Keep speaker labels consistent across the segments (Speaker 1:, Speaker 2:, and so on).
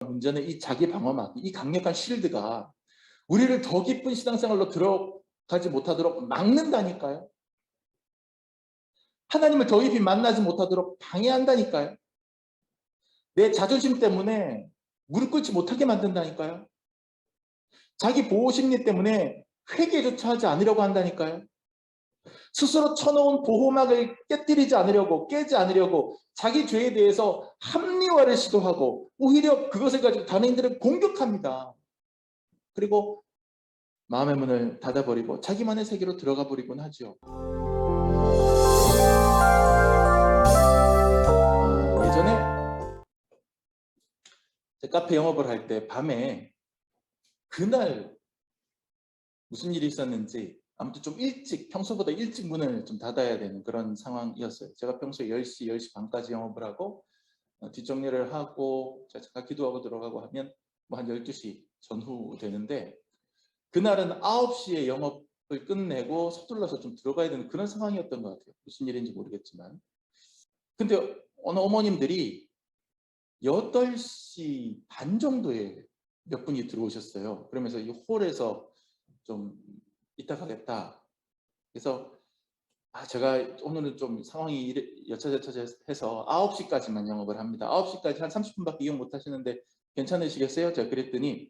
Speaker 1: 문제는 이 자기 방어막, 이 강력한 실드가 우리를 더 깊은 신앙생활로 들어가지 못하도록 막는다니까요. 하나님을 더 깊이 만나지 못하도록 방해한다니까요. 내 자존심 때문에 무릎 꿇지 못하게 만든다니까요. 자기 보호심리 때문에 회개조차 하지 않으려고 한다니까요. 스스로 쳐놓은 보호막을 깨지 않으려고 자기 죄에 대해서 합리화를 시도하고 오히려 그것을 가지고 다른 이들을 공격합니다. 그리고 마음의 문을 닫아버리고 자기만의 세계로 들어가 버리곤 하죠. 예전에 카페 영업을 할 때 밤에 그날 무슨 일이 있었는지 아무튼 좀 일찍, 평소보다 일찍 문을 좀 닫아야 되는 그런 상황이었어요. 제가 평소에 10시, 10시 반까지 영업을 하고 뒷정리를 하고 제가 기도하고 들어가고 하면 뭐 한 12시 전후 되는데 그날은 9시에 영업을 끝내고 서둘러서 좀 들어가야 되는 그런 상황이었던 것 같아요. 무슨 일인지 모르겠지만. 근데 어느 어머님들이 8시 반 정도에 몇 분이 들어오셨어요. 그러면서 이 홀에서 좀 이따 가겠다. 그래서 제가 오늘은 좀 상황이 여차저차해서 9시까지만 영업을 합니다. 9시까지 한 30분밖에 이용 못 하시는데 괜찮으시겠어요? 제가 그랬더니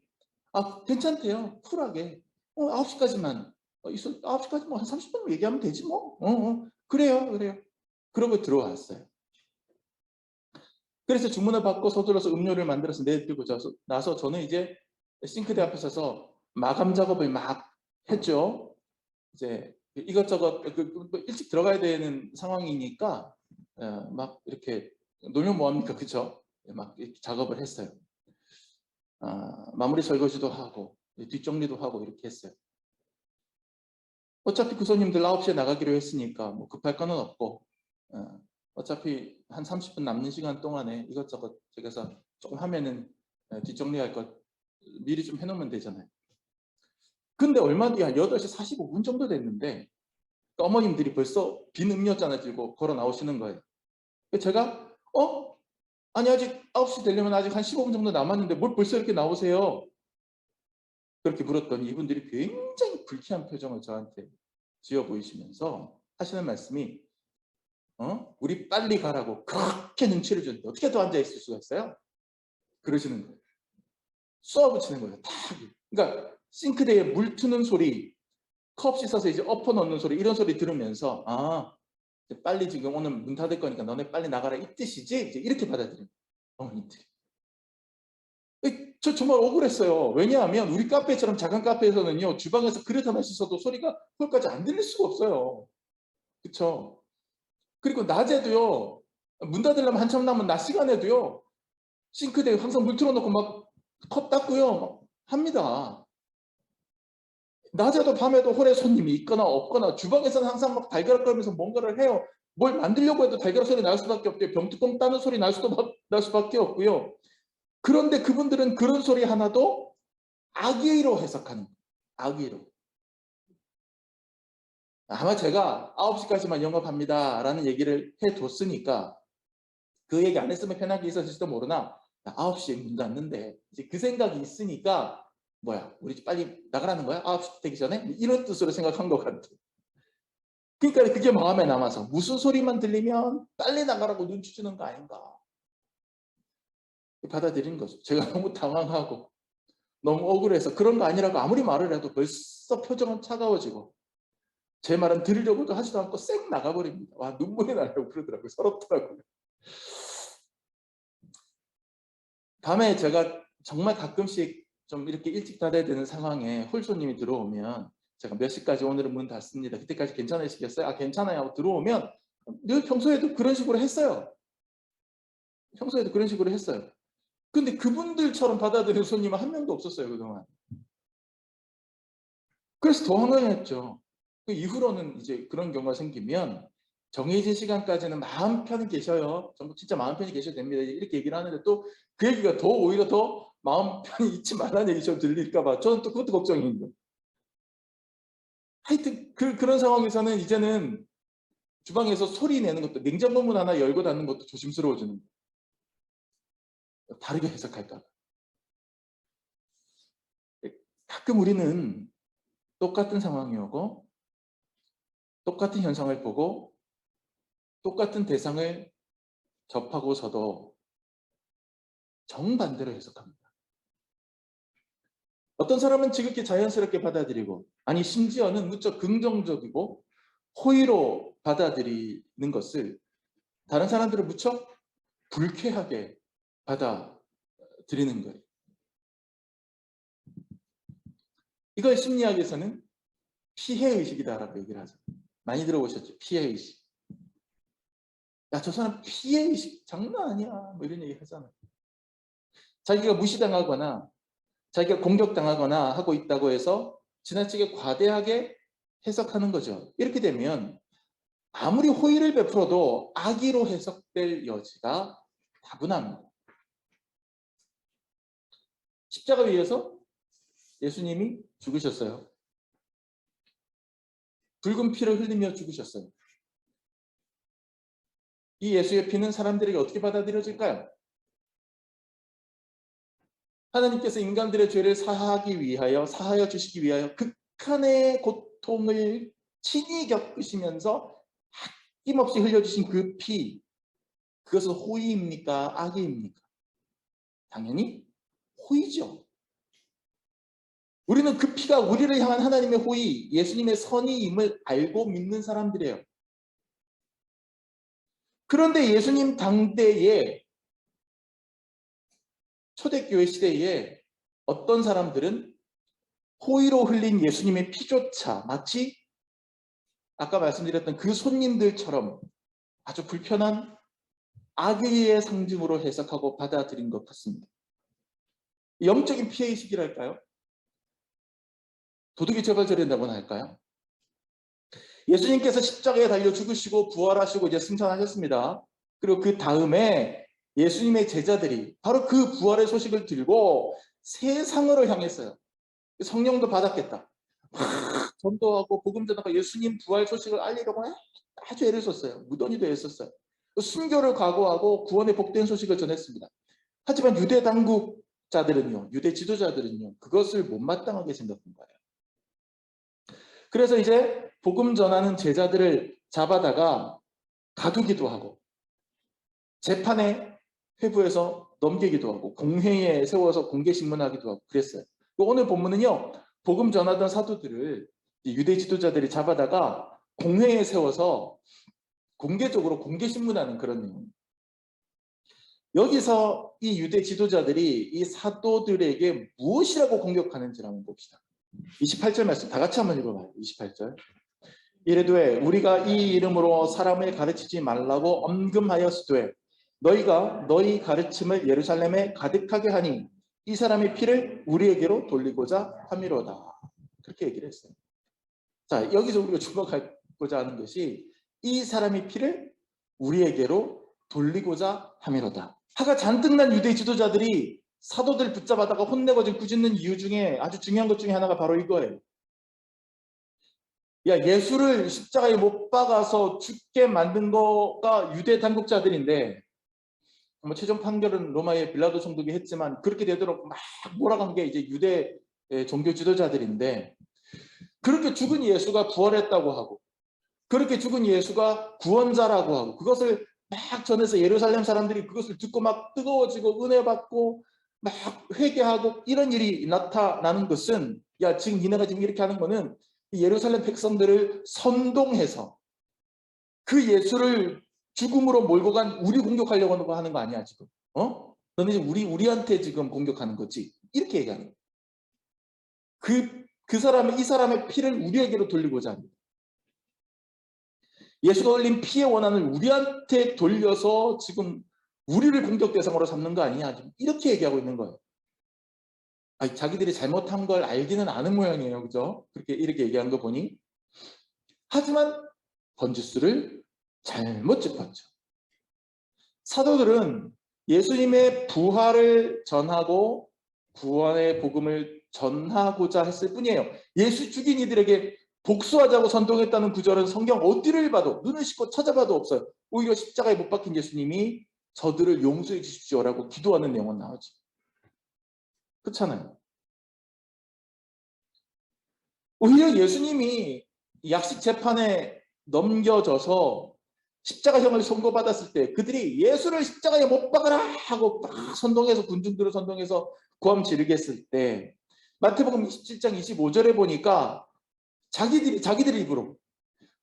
Speaker 1: 괜찮대요. 쿨하게. 9시까지만. 9시까지 뭐 한 30분 얘기하면 되지 뭐. 그래요. 그러고 들어왔어요. 그래서 주문을 받고 서둘러서 음료를 만들어서 내드리고 나서 저는 이제 싱크대 앞에 서서 마감 작업을 막 했죠. 이제 이것저것 일찍 들어가야 되는 상황이니까 막 이렇게 놀면 뭐합니까, 그쵸? 막 이렇게 작업을 했어요. 마무리 설거지도 하고 뒷정리도 하고 이렇게 했어요. 어차피 그 손님들 9시에 나가기로 했으니까 뭐 급할 거는 없고 어차피 한 30분 남는 시간 동안에 이것저것 저기서 조금 하면은 뒷정리할 것 미리 좀 해놓으면 되잖아요. 근데 얼마 뒤에 한 8시 45분 정도 됐는데 어머님들이 벌써 빈 음료잔을 들고 걸어 나오시는 거예요. 제가 아니 아직 9시 되려면 아직 한 15분 정도 남았는데 뭘 벌써 이렇게 나오세요? 그렇게 물었더니 이분들이 굉장히 불쾌한 표정을 저한테 지어 보이시면서 하시는 말씀이 우리 빨리 가라고 그렇게 눈치를 주는데 어떻게 더 앉아 있을 수가 있어요? 그러시는 거예요. 쏘아붙이는 거예요. 다. 그러니까 싱크대에 물 트는 소리, 컵 씻어서 이제 엎어 넣는 소리 이런 소리 들으면서 빨리 지금 오늘 문 닫을 거니까 너네 빨리 나가라 이 뜻이지? 이제 이렇게 받아들여요. 어머님들이. 저 정말 억울했어요. 왜냐하면 우리 카페처럼 작은 카페에서는요. 주방에서 그릇 하나 씻어도 소리가 거기까지 안 들릴 수가 없어요. 그렇죠? 그리고 낮에도요. 문 닫으려면 한참 남은 낮 시간에도요. 싱크대에 항상 물 틀어놓고 막 컵 닦고요. 막 합니다. 낮에도 밤에도 홀에 손님이 있거나 없거나 주방에서는 항상 막 달걀 끓으면서 뭔가를 해요. 뭘 만들려고 해도 달걀 소리 날 수밖에 없고요. 병뚜껑 따는 소리 날 수밖에 없고요. 그런데 그분들은 그런 소리 하나도 악의로 해석하는 거예요. 악의로. 아마 제가 9시까지만 영업합니다 라는 얘기를 해뒀으니까 그 얘기 안 했으면 편하게 있었을지도 모르나 9시에 문 닫는데 이제 그 생각이 있으니까 뭐야 우리 빨리 나가라는 거야? 9시 되기 전에? 이런 뜻으로 생각한 것 같아요. 그러니까 그게 마음에 남아서 무슨 소리만 들리면 빨리 나가라고 눈치 주는 거 아닌가 받아들이는 거죠. 제가 너무 당황하고 너무 억울해서 그런 거 아니라고 아무리 말을 해도 벌써 표정은 차가워지고 제 말은 들으려고도 하지도 않고 쌩 나가버립니다. 와 눈물이 나려고 그러더라고요. 서럽더라고요. 밤에 제가 정말 가끔씩 좀 이렇게 일찍 닫아야 되는 상황에 홀 손님이 들어오면 제가 몇 시까지 오늘은 문 닫습니다. 그때까지 괜찮으시겠어요? 괜찮아요 하고 들어오면 늘 평소에도 그런 식으로 했어요. 평소에도 그런 식으로 했어요. 근데 그분들처럼 받아들이는 손님은 한 명도 없었어요, 그동안. 그래서 더 황당했죠. 그 이후로는 이제 그런 경우가 생기면 정해진 시간까지는 마음 편히 계셔요. 진짜 마음 편히 계셔도 됩니다. 이렇게 얘기를 하는데 또 그 얘기가 오히려 더 마음 편히 있지 말라는 얘기처럼 들릴까 봐 저는 또 그것도 걱정인 거예요. 하여튼 그런 상황에서는 이제는 주방에서 소리 내는 것도 냉장고 문 하나 열고 닫는 것도 조심스러워지는 거예요. 다르게 해석할까 봐. 가끔 우리는 똑같은 상황이 오고 똑같은 현상을 보고 똑같은 대상을 접하고서도 정반대로 해석합니다. 어떤 사람은 지극히 자연스럽게 받아들이고, 아니 심지어는 무척 긍정적이고 호의로 받아들이는 것을 다른 사람들은 무척 불쾌하게 받아들이는 거예요. 이걸 심리학에서는 피해의식이다라고 얘기를 하죠. 많이 들어보셨죠? 피해의식. 야, 저 사람 피해의식 장난 아니야. 뭐 이런 얘기 하잖아요. 자기가 무시당하거나 자기가 공격당하거나 하고 있다고 해서 지나치게 과대하게 해석하는 거죠. 이렇게 되면 아무리 호의를 베풀어도 악의로 해석될 여지가 다분합니다. 십자가 위에서 예수님이 죽으셨어요. 붉은 피를 흘리며 죽으셨어요. 이 예수의 피는 사람들에게 어떻게 받아들여질까요? 하나님께서 인간들의 죄를 사하여 주시기 위하여 극한의 고통을 친히 겪으시면서 아낌없이 흘려주신 그 피, 그것은 호의입니까? 악의입니까? 당연히 호의죠. 우리는 그 피가 우리를 향한 하나님의 호의, 예수님의 선의임을 알고 믿는 사람들이에요. 그런데 예수님 당대에 초대교회 시대에 어떤 사람들은 호의로 흘린 예수님의 피조차 마치 아까 말씀드렸던 그 손님들처럼 아주 불편한 악의의 상징으로 해석하고 받아들인 것 같습니다. 영적인 피해의식이랄까요? 도둑이 재발 저린다고나 할까요? 예수님께서 십자가에 달려 죽으시고 부활하시고 이제 승천하셨습니다. 그리고 그 다음에 예수님의 제자들이 바로 그 부활의 소식을 들고 세상으로 향했어요. 성령도 받았겠다. 막 전도하고 복음 전하고 예수님 부활 소식을 알리려고 아주 애를 썼어요. 무던히도 애썼어요. 순교를 각오하고 구원의 복된 소식을 전했습니다. 하지만 유대 당국자들은요, 유대 지도자들은요, 그것을 못마땅하게 생각한 거예요. 그래서 이제 복음 전하는 제자들을 잡아다가 가두기도 하고 재판에 회부해서 넘기기도 하고 공회에 세워서 공개신문하기도 하고 그랬어요. 오늘 본문은요, 복음 전하던 사도들을 유대 지도자들이 잡아다가 공회에 세워서 공개적으로 공개신문하는 그런 내용입니다. 여기서 이 유대 지도자들이 이 사도들에게 무엇이라고 공격하는지 한번 봅시다. 28절 말씀 다 같이 한번 읽어봐요. 28절. 이르되 우리가 이 이름으로 사람을 가르치지 말라고 엄금하였으되 너희가 너희 가르침을 예루살렘에 가득하게 하니 이 사람의 피를 우리에게로 돌리고자 함이로다. 그렇게 얘기를 했어요. 자, 여기서 우리가 주목하고자 하는 것이 이 사람의 피를 우리에게로 돌리고자 함이로다. 화가 잔뜩 난 유대 지도자들이 사도들 붙잡아다가 혼내고 지금 꾸짖는 이유 중에 아주 중요한 것 중에 하나가 바로 이거예요. 야, 예수를 십자가에 못 박아서 죽게 만든 거가 유대 당국자들인데, 뭐 최종 판결은 로마의 빌라도 총독이 했지만 그렇게 되도록 막 몰아간 게 이제 유대 종교 지도자들인데, 그렇게 죽은 예수가 부활했다고 하고 그렇게 죽은 예수가 구원자라고 하고 그것을 막 전해서 예루살렘 사람들이 그것을 듣고 막 뜨거워지고 은혜 받고 막 회개하고 이런 일이 나타나는 것은, 야, 지금 니네가 지금 이렇게 하는 거는 예루살렘 백성들을 선동해서 그 예수를 죽음으로 몰고 간 우리 공격하려고 하는 거 아니야 지금? 너네 지금 우리한테 지금 공격하는 거지? 이렇게 얘기하는 거야. 이 사람의 피를 우리에게로 돌리고자 합니다. 예수가 흘린 피의 원한을 우리한테 돌려서 지금 우리를 공격 대상으로 삼는 거 아니냐, 이렇게 얘기하고 있는 거예요. 아니, 자기들이 잘못한 걸 알기는 아는 모양이에요. 그죠? 이렇게 얘기한 거 보니. 하지만 번지수를 잘못 짚었죠. 사도들은 예수님의 부활을 전하고 구원의 복음을 전하고자 했을 뿐이에요. 예수 죽인 이들에게 복수하자고 선동했다는 구절은 성경 어디를 봐도, 눈을 씻고 찾아봐도 없어요. 오히려 십자가에 못 박힌 예수님이 저들을 용서해 주십시오라고 기도하는 내용은 나오지. 그렇잖아요. 오히려 예수님이 약식 재판에 넘겨져서 십자가형을 선고받았을 때 그들이 예수를 십자가에 못 박아라 하고 막 선동해서 군중들을 선동해서 고함 지르게 했을 때 마태복음 27장 25절에 보니까 자기들 입으로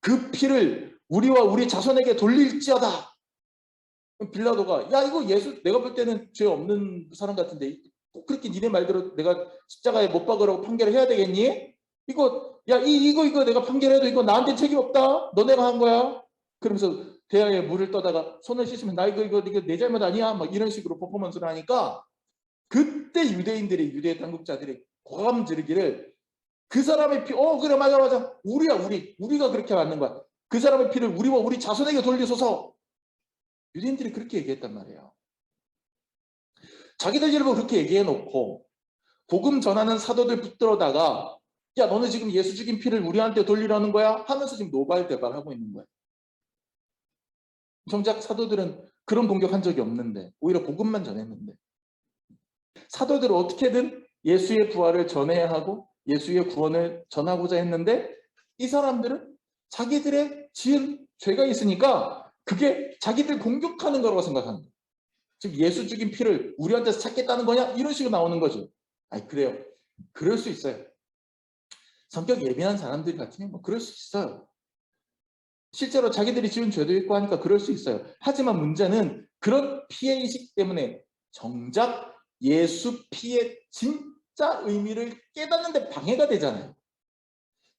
Speaker 1: 그 피를 우리와 우리 자손에게 돌릴지어다. 빌라도가 야 이거 예수 내가 볼 때는 죄 없는 사람 같은데 꼭 그렇게 니네 말대로 내가 십자가에 못 박으라고 판결을 해야 되겠니? 이거 야 이거 내가 판결해도 이거 나한테 책임 없다. 너네가 한 거야. 그러면서 대야에 물을 떠다가 손을 씻으면 나 이거 내 잘못 아니야. 막 이런 식으로 퍼포먼스를 하니까 그때 유대 당국자들이 고함 지르기를 그 사람의 피, 그래 맞아 우리가 그렇게 맞는 거야. 그 사람의 피를 우리와 우리 자손에게 돌리소서. 유대인들이 그렇게 얘기했단 말이에요. 자기들 일부 그렇게 얘기해놓고 복음 전하는 사도들 붙들어다가 야 너는 지금 예수 죽인 피를 우리한테 돌리라는 거야? 하면서 지금 노발대발하고 있는 거예요. 정작 사도들은 그런 공격한 적이 없는데 오히려 복음만 전했는데 사도들은 어떻게든 예수의 부활을 전해야 하고 예수의 구원을 전하고자 했는데 이 사람들은 자기들의 지은 죄가 있으니까 그게 자기들 공격하는 거라고 생각하는 거예요. 즉 예수 죽인 피를 우리한테서 찾겠다는 거냐? 이런 식으로 나오는 거죠. 아니 그래요. 그럴 수 있어요. 성격 예민한 사람들 같으면 뭐 그럴 수 있어요. 실제로 자기들이 지은 죄도 있고 하니까 그럴 수 있어요. 하지만 문제는 그런 피해의식 때문에 정작 예수 피의 진짜 의미를 깨닫는 데 방해가 되잖아요.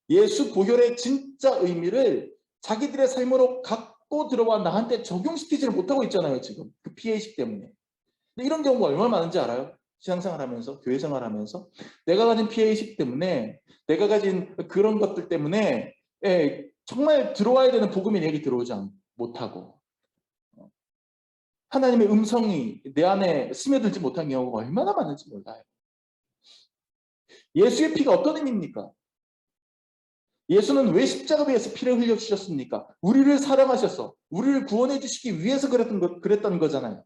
Speaker 1: 예수 보혈의 진짜 의미를 자기들의 삶으로 갖고 들어와 나한테 적용시키지를 못하고 있잖아요. 지금 그 피해의식 때문에. 근데 이런 경우가 얼마나 많은지 알아요? 신앙생활 하면서, 교회생활 하면서 내가 가진 피해의식 때문에 내가 가진 그런 것들 때문에 정말 들어와야 되는 복음의 얘기 들어오지 못하고 하나님의 음성이 내 안에 스며들지 못한 경우가 얼마나 많은지 몰라요. 예수의 피가 어떤 의미입니까? 예수는 왜 십자가 위에서 피를 흘려주셨습니까? 우리를 사랑하셔서 우리를 구원해 주시기 위해서 그랬던 거잖아요.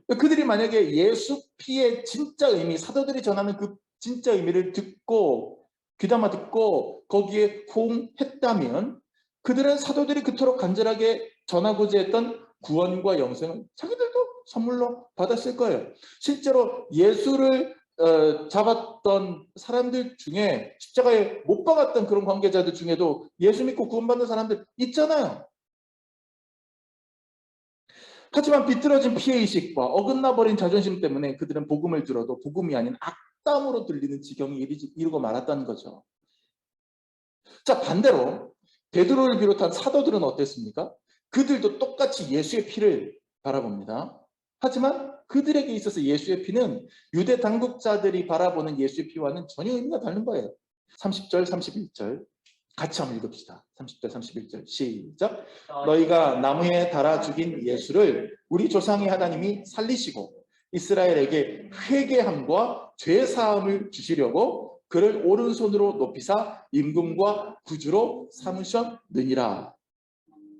Speaker 1: 그들이 만약에 예수 피의 진짜 의미, 사도들이 전하는 그 진짜 의미를 듣고 귀담아 듣고 거기에 호응했다면 그들은 사도들이 그토록 간절하게 전하고자 했던 구원과 영생을 자기들도 선물로 받았을 거예요. 실제로 예수를 잡았던 사람들 중에 십자가에 못 박았던 그런 관계자들 중에도 예수 믿고 구원받는 사람들 있잖아요. 하지만 비틀어진 피해의식과 어긋나버린 자존심 때문에 그들은 복음을 들어도 복음이 아닌 악담으로 들리는 지경에 이르고 말았다는 거죠. 자, 반대로 베드로를 비롯한 사도들은 어땠습니까? 그들도 똑같이 예수의 피를 바라봅니다. 하지만 그들에게 있어서 예수의 피는 유대 당국자들이 바라보는 예수의 피와는 전혀 의미가 다른 거예요. 30절, 31절 같이 한번 읽읍시다. 30절, 31절 시작. 너희가 나무에 달아 죽인 예수를 우리 조상의 하나님이 살리시고 이스라엘에게 회개함과 죄사함을 주시려고 그를 오른손으로 높이사 임금과 구주로 삼으셨느니라.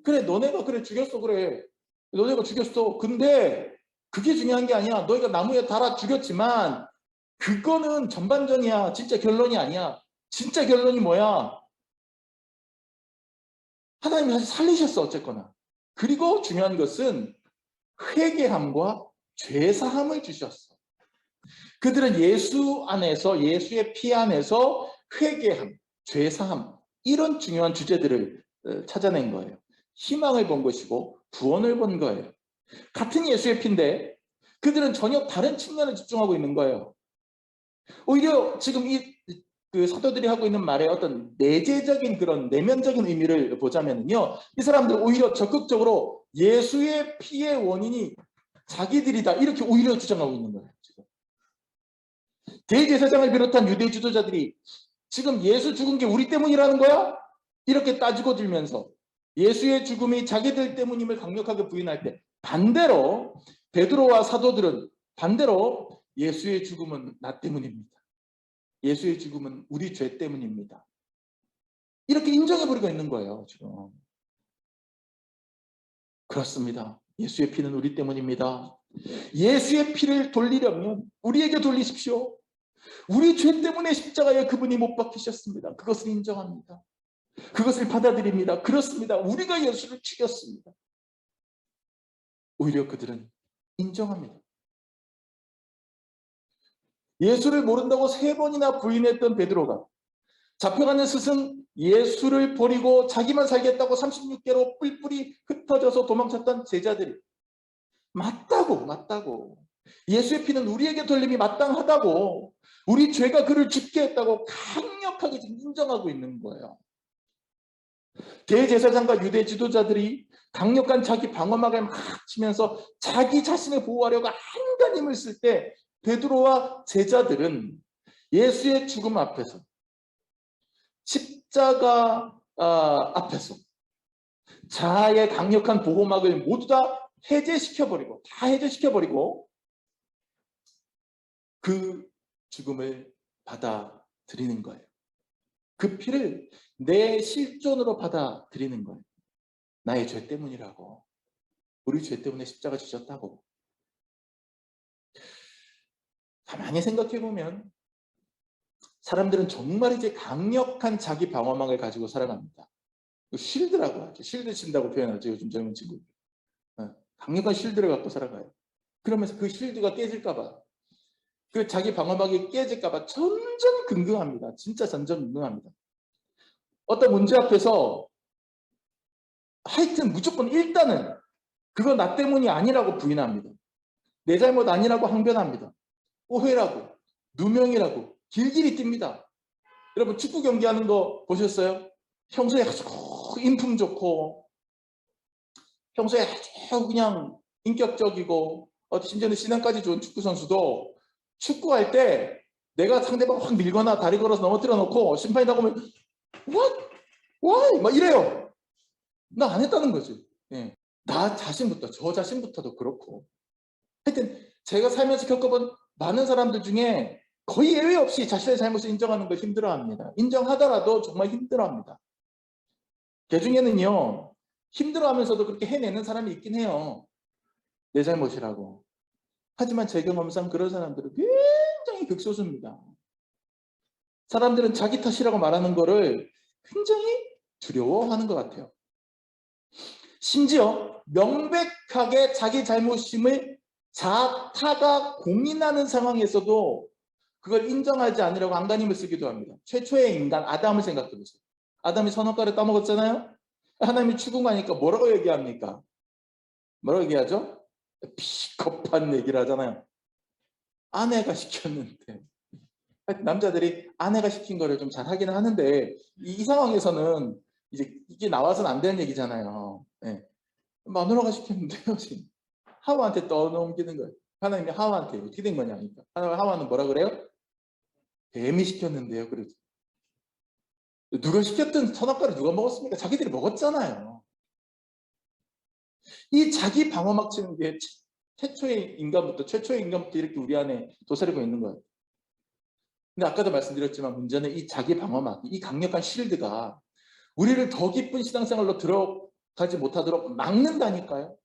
Speaker 1: 그래 너네가 그래 죽였어. 그래 너네가 죽였어. 근데 그게 중요한 게 아니야. 너희가 나무에 달아 죽였지만 그거는 전반전이야. 진짜 결론이 아니야. 진짜 결론이 뭐야? 하나님이 사실 살리셨어. 어쨌거나. 그리고 중요한 것은 회개함과 죄사함을 주셨어. 그들은 예수 안에서 예수의 피 안에서 회개함, 죄사함 이런 중요한 주제들을 찾아낸 거예요. 희망을 본 것이고 구원을 본 거예요. 같은 예수의 피인데 그들은 전혀 다른 측면에 집중하고 있는 거예요. 오히려 지금 그 사도들이 하고 있는 말의 어떤 내재적인 그런 내면적인 의미를 보자면요, 이 사람들 오히려 적극적으로 예수의 피의 원인이 자기들이다 이렇게 오히려 주장하고 있는 거예요. 지금 대제사장을 비롯한 유대 지도자들이 지금 예수 죽은 게 우리 때문이라는 거야? 이렇게 따지고 들면서 예수의 죽음이 자기들 때문임을 강력하게 부인할 때 반대로 베드로와 사도들은 반대로 예수의 죽음은 나 때문입니다. 예수의 죽음은 우리 죄 때문입니다. 이렇게 인정해버리고 있는 거예요. 지금. 그렇습니다. 예수의 피는 우리 때문입니다. 예수의 피를 돌리려면 우리에게 돌리십시오. 우리 죄 때문에 십자가에 그분이 못 박히셨습니다. 그것을 인정합니다. 그것을 받아들입니다. 그렇습니다. 우리가 예수를 죽였습니다. 오히려 그들은 인정합니다. 예수를 모른다고 3번이나 부인했던 베드로가 잡혀가는 스승 예수를 버리고 자기만 살겠다고 36개로 뿔뿔이 흩어져서 도망쳤던 제자들이 맞다고 예수의 피는 우리에게 돌림이 마땅하다고 우리 죄가 그를 죽게 했다고 강력하게 지금 인정하고 있는 거예요. 대제사장과 유대 지도자들이 강력한 자기 방어막을 막 치면서 자기 자신을 보호하려고 한간 힘을 쓸 때 베드로와 제자들은 예수의 죽음 앞에서 십자가 앞에서 자아의 강력한 보호막을 모두 다 해제시켜버리고 그 죽음을 받아들이는 거예요. 그 피를 내 실존으로 받아들이는 거예요. 나의 죄 때문이라고. 우리 죄 때문에 십자가 지셨다고. 가만히 생각해보면 사람들은 정말 이제 강력한 자기 방어막을 가지고 살아갑니다. 쉴드라고 하죠. 쉴드 친다고 표현하죠. 요즘 젊은 친구들. 강력한 쉴드를 갖고 살아가요. 그러면서 그 쉴드가 깨질까봐, 그 자기 방어막이 깨질까봐 전전긍긍합니다. 진짜 전전긍긍합니다. 어떤 문제 앞에서 하여튼 무조건 일단은 그건 나 때문이 아니라고 부인합니다. 내 잘못 아니라고 항변합니다. 오해라고, 누명이라고 길길이 뜁니다. 여러분 축구 경기하는 거 보셨어요? 평소에 아주 인품 좋고 평소에 아주 그냥 인격적이고 심지어는 신앙까지 좋은 축구 선수도 축구할 때 내가 상대방 확 밀거나 다리 걸어서 넘어뜨려 놓고 심판이 나오면 What? Why? 막 이래요. 나 안 했다는 거지. 예. 나 자신부터, 저 자신부터도 그렇고. 하여튼 제가 살면서 겪어본 많은 사람들 중에 거의 예외 없이 자신의 잘못을 인정하는 걸 힘들어합니다. 인정하더라도 정말 힘들어합니다. 그 중에는요, 힘들어하면서도 그렇게 해내는 사람이 있긴 해요. 내 잘못이라고. 하지만 제 경험상 그런 사람들은 굉장히 극소수입니다. 사람들은 자기 탓이라고 말하는 거를 굉장히 두려워하는 것 같아요. 심지어 명백하게 자기 잘못임을 자타가 공인하는 상황에서도 그걸 인정하지 않으려고 안간힘을 쓰기도 합니다. 최초의 인간 아담을 생각해 보세요. 아담이 선악과를 따먹었잖아요. 하나님이 추궁하니까 뭐라고 얘기합니까? 뭐라고 얘기하죠? 비겁한 얘기를 하잖아요. 아내가 시켰는데. 남자들이 아내가 시킨 거를 좀 잘하기는 하는데 이 상황에서는 이제 이게 나와서는 안 되는 얘기잖아요. 네. 마누라가 시켰는데요. 하와한테 떠넘기는 거예요. 하나님이 하와한테 어떻게 된 거냐니까. 하와는 뭐라 그래요? 뱀이 시켰는데요. 그러죠. 누가 시켰든 선악과를 누가 먹었습니까? 자기들이 먹었잖아요. 이 자기 방어막 치는 게 최초의 인간부터 이렇게 우리 안에 도사리고 있는 거예요. 근데 아까도 말씀드렸지만 문제는 이 자기 방어막, 이 강력한 실드가 우리를 더 깊은 신앙생활로 들어가지 못하도록 막는다니까요.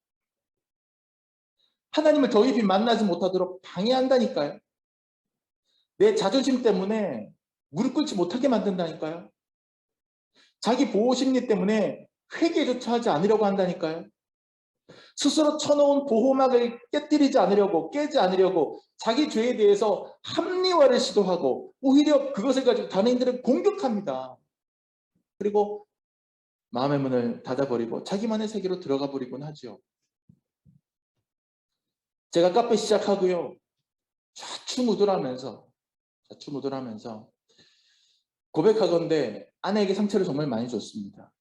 Speaker 1: 하나님을 더 깊이 만나지 못하도록 방해한다니까요. 내 자존심 때문에 무릎 꿇지 못하게 만든다니까요. 자기 보호심리 때문에 회개조차 하지 않으려고 한다니까요. 스스로 쳐놓은 보호막을 깨지 않으려고 자기 죄에 대해서 합리화를 시도하고 오히려 그것을 가지고 다른 이들을 공격합니다. 그리고 마음의 문을 닫아버리고 자기만의 세계로 들어가 버리곤 하죠. 제가 카페 시작하고요. 좌충우돌하면서 고백하건대 아내에게 상처를 정말 많이 줬습니다.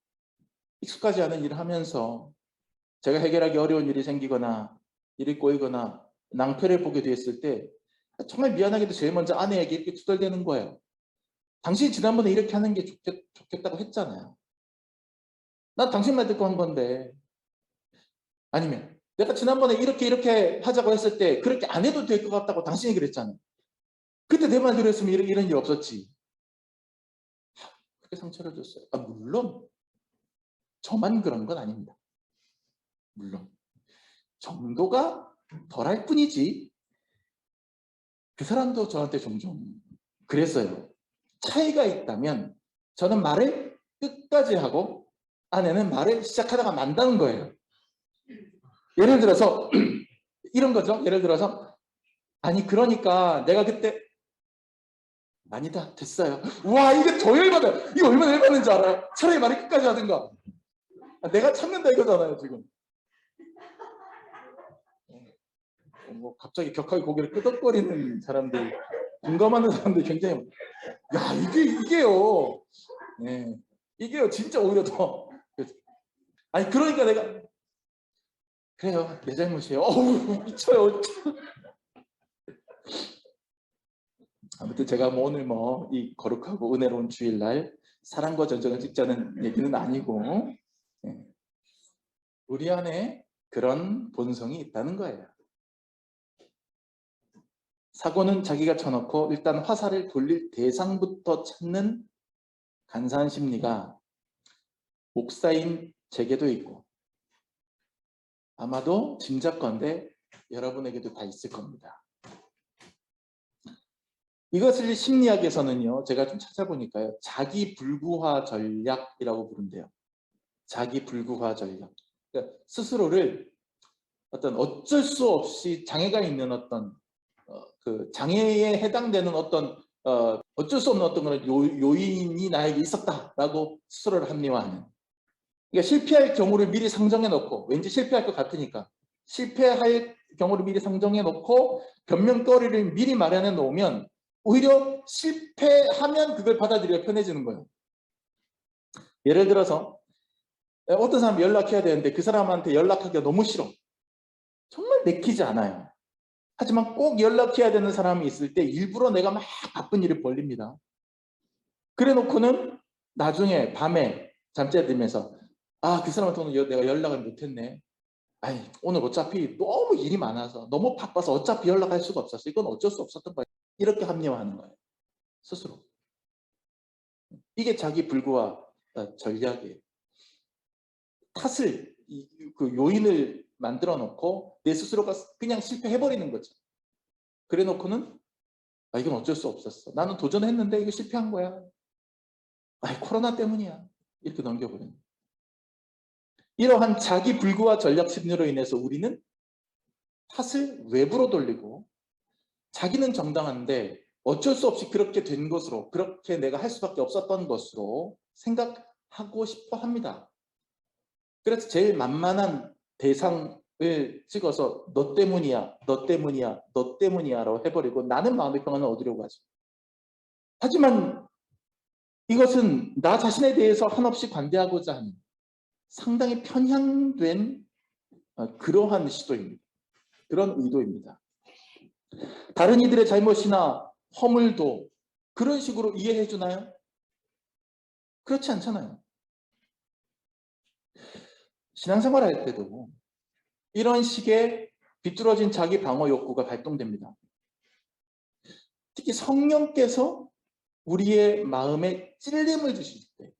Speaker 1: 익숙하지 않은 일을 하면서 제가 해결하기 어려운 일이 생기거나 일이 꼬이거나 낭패를 보게 됐을 때 정말 미안하게도 제일 먼저 아내에게 이렇게 투덜대는 거예요. 당신이 지난번에 이렇게 하는 게 좋겠다고 했잖아요. 난 당신 말 듣고 한 건데. 아니면 내가 지난번에 이렇게 하자고 했을 때 그렇게 안 해도 될 것 같다고 당신이 그랬잖아요. 그때 내 말 들었으면 이런 일 없었지. 그렇게 상처를 줬어요. 물론 저만 그런 건 아닙니다. 물론 정도가 덜할 뿐이지 그 사람도 저한테 종종 그랬어요. 차이가 있다면 저는 말을 끝까지 하고 아내는 말을 시작하다가 만다는 거예요. 예를 들어서 이런 거죠. 예를 들어서 아니 그러니까 내가 그때 아니다 됐어요. 와 이게 더 열받아요. 이거 얼마나 열받는지 알아요? 차라리 말을 끝까지 하든가. 내가 참는다 이거잖아요 지금. 뭐 갑자기 격하게 고개를 끄덕거리는 사람들, 공감하는 사람들이 굉장히 야 이게요. 네. 이게요 진짜 오히려 더 아니 그러니까 내가 그래요 내 잘못이에요. 어우 미쳐요. 아무튼 제가 뭐 오늘 뭐 이 거룩하고 은혜로운 주일날 사랑과 전쟁을 찍자는 얘기는 아니고 우리 안에 그런 본성이 있다는 거예요. 사고는 자기가 쳐놓고 일단 화살을 돌릴 대상부터 찾는 간사한 심리가 목사인 제게도 있고 아마도 짐작건대 여러분에게도 다 있을 겁니다. 이것을 심리학에서는요, 제가 좀 찾아보니까요, 자기 불구화 전략이라고 부른대요. 자기 불구화 전략. 그러니까 스스로를 어떤 어쩔 수 없이 장애가 있는 어떤 그 장애에 해당되는 어떤 어쩔 수 없는 어떤 그런 요인이 나에게 있었다라고 스스로를 합리화하는. 그러니까 실패할 경우를 미리 상정해 놓고 왠지 실패할 것 같으니까 실패할 경우를 미리 상정해 놓고 변명거리를 미리 마련해 놓으면 오히려 실패하면 그걸 받아들이기가 편해지는 거예요. 예를 들어서 어떤 사람이 연락해야 되는데 그 사람한테 연락하기가 너무 싫어. 정말 내키지 않아요. 하지만 꼭 연락해야 되는 사람이 있을 때 일부러 내가 막 바쁜 일을 벌립니다. 그래 놓고는 나중에 밤에 잠자리 들면서 아, 그 사람한테 오늘 내가 연락을 못했네. 아니, 오늘 어차피 너무 일이 많아서 너무 바빠서 어차피 연락할 수가 없었어. 이건 어쩔 수 없었던 거야. 이렇게 합리화하는 거예요. 스스로. 이게 자기 불구화 전략이에요. 탓을, 그 요인을 만들어 놓고 내 스스로가 그냥 실패해버리는 거죠. 그래 놓고는 아, 이건 어쩔 수 없었어. 나는 도전했는데 이거 실패한 거야. 아이, 코로나 때문이야. 이렇게 넘겨버리는 거예요. 이러한 자기 불구화 전략 심리로 인해서 우리는 탓을 외부로 돌리고 자기는 정당한데 어쩔 수 없이 그렇게 된 것으로, 그렇게 내가 할 수밖에 없었던 것으로 생각하고 싶어 합니다. 그래서 제일 만만한 대상을 찍어서 너 때문이야, 너 때문이야, 너 때문이야 라고 해버리고 나는 마음의 평안을 얻으려고 하죠. 하지만 이것은 나 자신에 대해서 한없이 관대하고자 하는 상당히 편향된 그러한 시도입니다. 그런 의도입니다. 다른 이들의 잘못이나 허물도 그런 식으로 이해해 주나요? 그렇지 않잖아요. 신앙생활 할 때도 이런 식의 비뚤어진 자기 방어 욕구가 발동됩니다. 특히 성령께서 우리의 마음에 찔림을 주실 때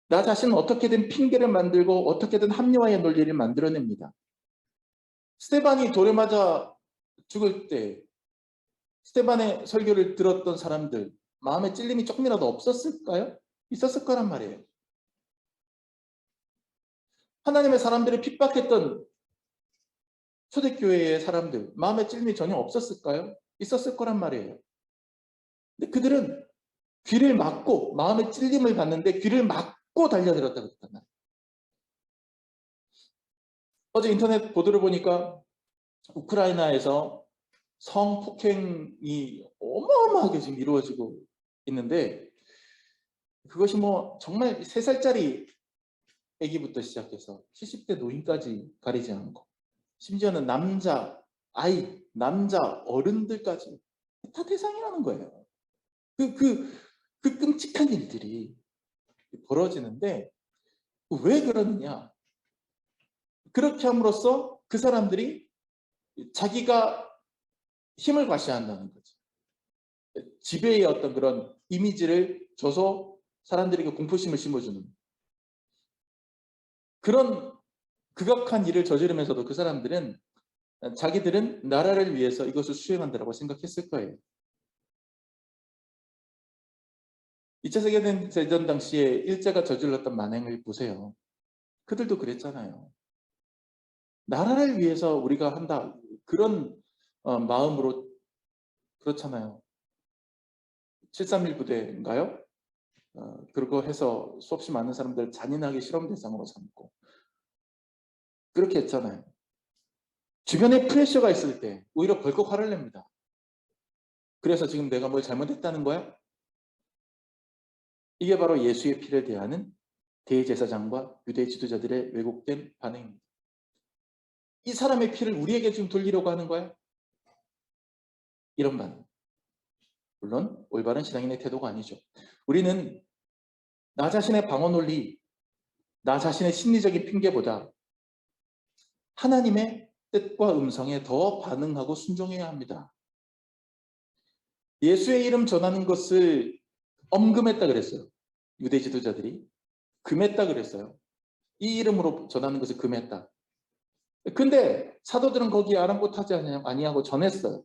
Speaker 1: 나 자신은 어떻게든 핑계를 만들고 어떻게든 합리화의 논리를 만들어냅니다. 스데반이 돌에 맞아 죽을 때 스데반의 설교를 들었던 사람들 마음에 찔림이 조금이라도 없었을까요? 있었을 거란 말이에요. 하나님의 사람들을 핍박했던 초대교회의 사람들 마음에 찔림이 전혀 없었을까요? 있었을 거란 말이에요. 근데 그들은 귀를 막고 마음의 찔림을 받는데 귀를 막고 달려들었다고 했단 말이에요. 어제 인터넷 보도를 보니까 우크라이나에서 성폭행이 어마어마하게 지금 이루어지고 있는데 그것이 뭐 정말 3살짜리 아기부터 시작해서 70대 노인까지 가리지 않고 심지어는 남자, 아이, 남자, 어른들까지 다 대상이라는 거예요. 그 끔찍한 일들이 벌어지는데 왜 그러느냐? 그렇게 함으로써 그 사람들이 자기가 힘을 과시한다는 거죠. 지배의 어떤 그런 이미지를 줘서 사람들에게 공포심을 심어주는 그런 극악한 일을 저지르면서도 그 사람들은 자기들은 나라를 위해서 이것을 수행한다고 생각했을 거예요. 2차 세계대전 당시에 일제가 저질렀던 만행을 보세요. 그들도 그랬잖아요. 나라를 위해서 우리가 한다. 그런 마음으로 그렇잖아요. 731 부대인가요? 그러고 해서 수없이 많은 사람들 잔인하게 실험 대상으로 삼고 그렇게 했잖아요. 주변에 프레셔가 있을 때 오히려 벌컥 화를 냅니다. 그래서 지금 내가 뭘 잘못했다는 거야? 이게 바로 예수의 피를 대하는 대제사장과 유대 지도자들의 왜곡된 반응입니다. 이 사람의 피를 우리에게 지금 돌리려고 하는 거야? 이런 반응. 물론 올바른 신앙인의 태도가 아니죠. 우리는 나 자신의 방어 논리, 나 자신의 심리적인 핑계보다 하나님의 뜻과 음성에 더 반응하고 순종해야 합니다. 예수의 이름 전하는 것을 엄금했다 그랬어요. 유대 지도자들이. 금했다 그랬어요. 이 이름으로 전하는 것을 금했다. 근데 사도들은 거기에 아랑곳하지 아니하고 전했어요.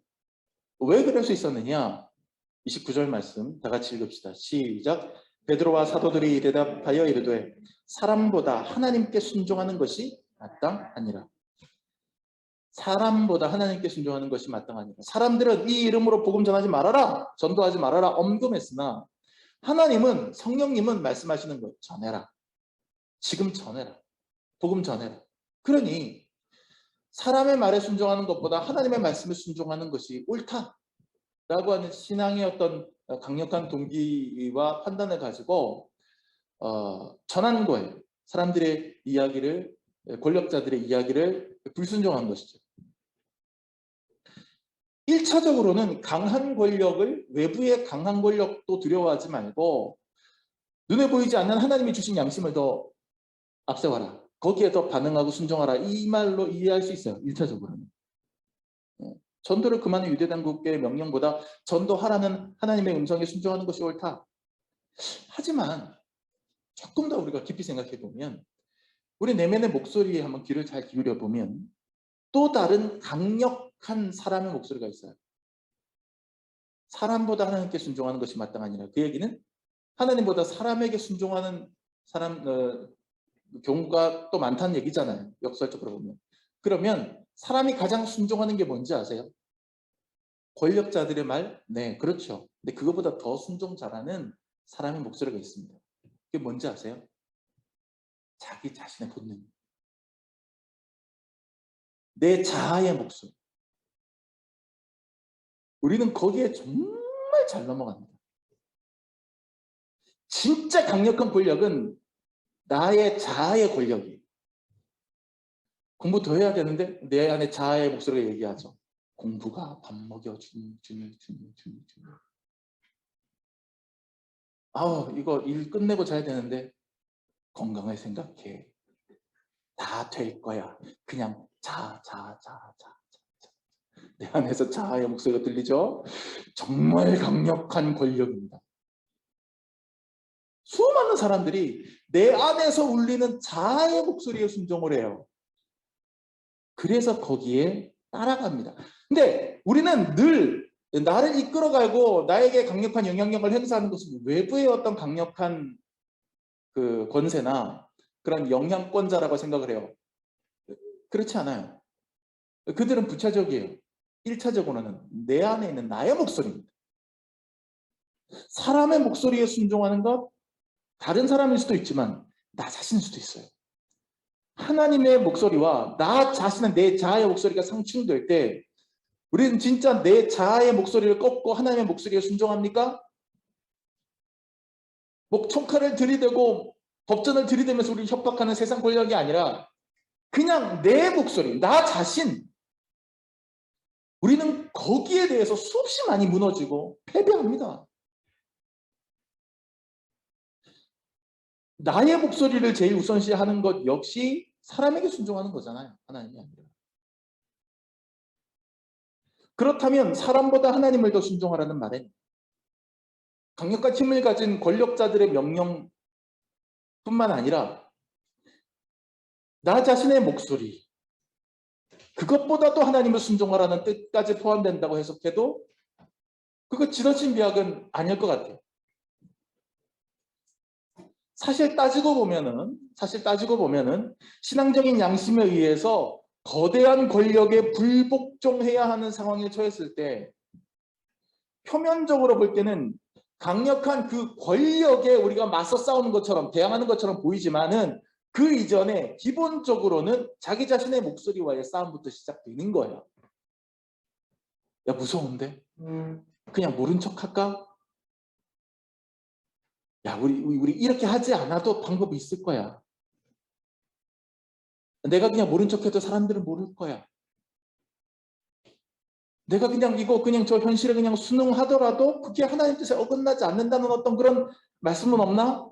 Speaker 1: 왜 그럴 수 있었느냐? 29절 말씀 다 같이 읽읍시다. 시작. 베드로와 사도들이 대답하여 이르되 사람보다 하나님께 순종하는 것이 마땅하니라. 사람보다 하나님께 순종하는 것이 마땅하니라. 사람들은 이 이름으로 복음 전하지 말아라, 전도하지 말아라 엄금했으나 하나님은, 성령님은 말씀하시는 것 전해라. 지금 전해라. 복음 전해라. 그러니 사람의 말에 순종하는 것보다 하나님의 말씀에 순종하는 것이 옳다라고 하는 신앙의 어떤 강력한 동기와 판단을 가지고 전하는 거예요. 사람들의 이야기를, 권력자들의 이야기를 불순종한 것이죠. 1차적으로는 강한 권력을, 외부의 강한 권력도 두려워하지 말고 눈에 보이지 않는 하나님이 주신 양심을 더 앞세워라. 거기에 더 반응하고 순종하라. 이 말로 이해할 수 있어요. 1차적으로는. 전도를 그만한 유대당국의 명령보다 전도하라는 하나님의 음성에 순종하는 것이 옳다. 하지만 조금 더 우리가 깊이 생각해 보면 우리 내면의 목소리에 한번 귀를 잘 기울여 보면 또 다른 강력한 사람의 목소리가 있어요. 사람보다 하나님께 순종하는 것이 마땅하니라. 그 얘기는 하나님보다 사람에게 순종하는 사람 경우가 또 많다는 얘기잖아요. 역설적으로 보면. 그러면 사람이 가장 순종하는 게 뭔지 아세요? 권력자들의 말? 네, 그렇죠. 근데 그거보다 더 순종 잘하는 사람의 목소리가 있습니다. 그게 뭔지 아세요? 자기 자신의 본능. 내 자아의 목소리. 우리는 거기에 정말 잘 넘어갑니다. 진짜 강력한 권력은 나의 자아의 권력이에요. 공부 더 해야 되는데 내 안에 자아의 목소리가 얘기하죠. 공부가 밥 먹여주니. 이거 일 끝내고 자야 되는데 건강을 생각해. 다 될 거야. 그냥 자. 내 안에서 자아의 목소리가 들리죠? 정말 강력한 권력입니다. 수많은 사람들이 내 안에서 울리는 자아의 목소리에 순종을 해요. 그래서 거기에 따라갑니다. 근데 우리는 늘 나를 이끌어가고 나에게 강력한 영향력을 행사하는 것은 외부의 어떤 강력한 그 권세나 그런 영향권자라고 생각을 해요. 그렇지 않아요. 그들은 부차적이에요. 1차적으로는 내 안에 있는 나의 목소리입니다. 사람의 목소리에 순종하는 것, 다른 사람일 수도 있지만 나 자신일 수도 있어요. 하나님의 목소리와 나 자신은 내 자아의 목소리가 상충될 때 우리는 진짜 내 자아의 목소리를 꺾고 하나님의 목소리에 순종합니까? 총칼을 들이대고 법전을 들이대면서 우리를 협박하는 세상 권력이 아니라 그냥 내 목소리, 나 자신, 우리는 거기에 대해서 수없이 많이 무너지고 패배합니다. 나의 목소리를 제일 우선시하는 것 역시 사람에게 순종하는 거잖아요. 하나님이 아니라. 그렇다면 사람보다 하나님을 더 순종하라는 말은 강력한 힘을 가진 권력자들의 명령뿐만 아니라 나 자신의 목소리, 그것보다도 하나님을 순종하라는 뜻까지 포함된다고 해석해도 그거 지나친 비약은 아닐 것 같아요. 사실 따지고 보면은 신앙적인 양심에 의해서 거대한 권력에 불복종해야 하는 상황에 처했을 때 표면적으로 볼 때는 강력한 그 권력에 우리가 맞서 싸우는 것처럼 대항하는 것처럼 보이지만은 그 이전에 기본적으로는 자기 자신의 목소리와의 싸움부터 시작되는 거예요. 야, 무서운데? 그냥 모른 척 할까? 야, 우리 이렇게 하지 않아도 방법이 있을 거야. 내가 그냥 모른 척해도 사람들은 모를 거야. 내가 그냥 저 현실에 그냥 순응하더라도 그게 하나님 뜻에 어긋나지 않는다는 어떤 그런 말씀은 없나?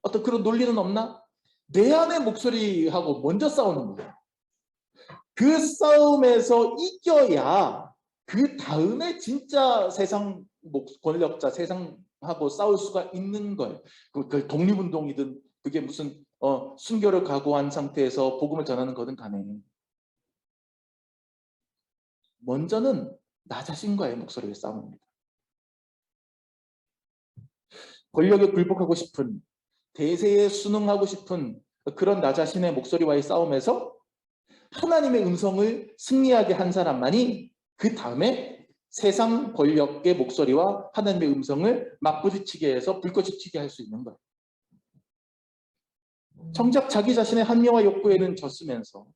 Speaker 1: 어떤 그런 논리는 없나? 내 안의 목소리하고 먼저 싸우는 거예요. 그 싸움에서 이겨야 그 다음에 진짜 세상 권력자, 세상하고 싸울 수가 있는 거예요. 그 독립운동이든 그게 무슨 순교를 각오한 상태에서 복음을 전하는 거든 간에 먼저는 나 자신과의 목소리를 싸웁니다. 권력에 굴복하고 싶은, 대세에 순응하고 싶은 그런 나 자신의 목소리와의 싸움에서 하나님의 음성을 승리하게 한 사람만이 그 다음에 세상 권력의 목소리와 하나님의 음성을 맞부딪히게 해서 불꽃이 튀게 할 수 있는 거예요. 정작 자기 자신의 합리화 욕구에는 졌으면서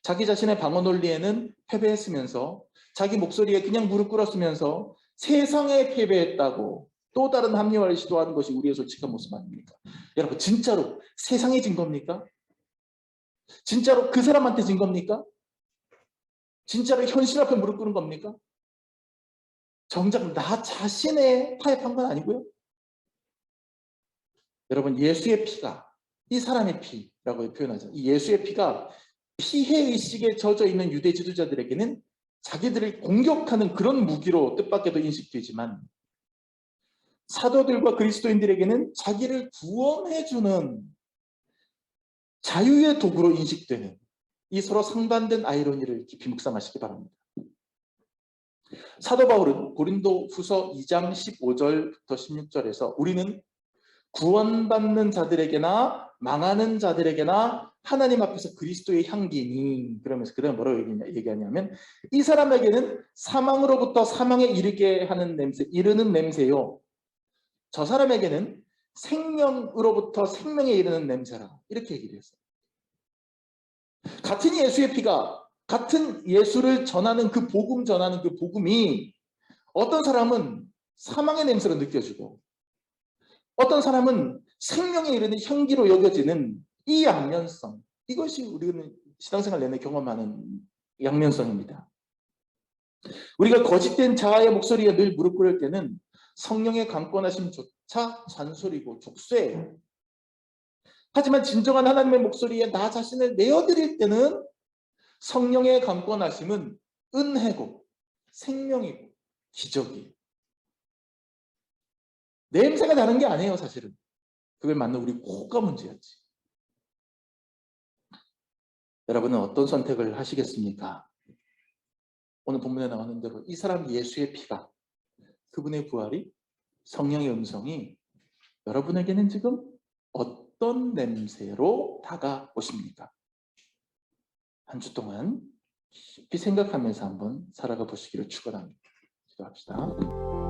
Speaker 1: 자기 자신의 방어 논리에는 패배했으면서 자기 목소리에 그냥 무릎 꿇었으면서 세상에 패배했다고 또 다른 합리화를 시도하는 것이 우리의 솔직한 모습 아닙니까? 여러분 진짜로 세상에 진 겁니까? 진짜로 그 사람한테 진 겁니까? 진짜로 현실 앞에 무릎 꿇은 겁니까? 정작 나 자신에 타협한 건 아니고요. 여러분 예수의 피가 이 사람의 피라고 표현하죠. 이 예수의 피가 피해의식에 젖어 있는 유대 지도자들에게는 자기들을 공격하는 그런 무기로 뜻밖에도 인식되지만 사도들과 그리스도인들에게는 자기를 구원해주는 자유의 도구로 인식되는 이 서로 상반된 아이러니를 깊이 묵상하시기 바랍니다. 사도 바울은 고린도 후서 2장 15절부터 16절에서 우리는 구원받는 자들에게나 망하는 자들에게나 하나님 앞에서 그리스도의 향기니 그러면서 그 다음 뭐라고 얘기하냐면 이 사람에게는 사망으로부터 사망에 이르는 냄새요. 저 사람에게는 생명으로부터 생명에 이르는 냄새라. 이렇게 얘기를 했어요. 같은 예수의 피가 같은 예수를 전하는 그 복음 전하는 그 복음이 어떤 사람은 사망의 냄새로 느껴지고 어떤 사람은 생명에 이르는 향기로 여겨지는 이 양면성, 이것이 우리는 신앙생활 내내 경험하는 양면성입니다. 우리가 거짓된 자아의 목소리에 늘 무릎 꿇을 때는 성령의 강권하심조차 잔소리고 족쇄예요. 하지만 진정한 하나님의 목소리에 나 자신을 내어드릴 때는 성령의 강권하심은 은혜고 생명이고 기적이에요. 냄새가 나는 게 아니에요, 사실은. 그걸 맡는 우리 코가 문제였지. 여러분은 어떤 선택을 하시겠습니까? 오늘 본문에 나오는 대로 이 사람 예수의 피가, 그분의 부활이, 성령의 음성이 여러분에게는 지금 어떤 냄새로 다가오십니까? 한 주 동안 깊이 생각하면서 한번 살아가 보시기를 축원합니다. 기도합시다.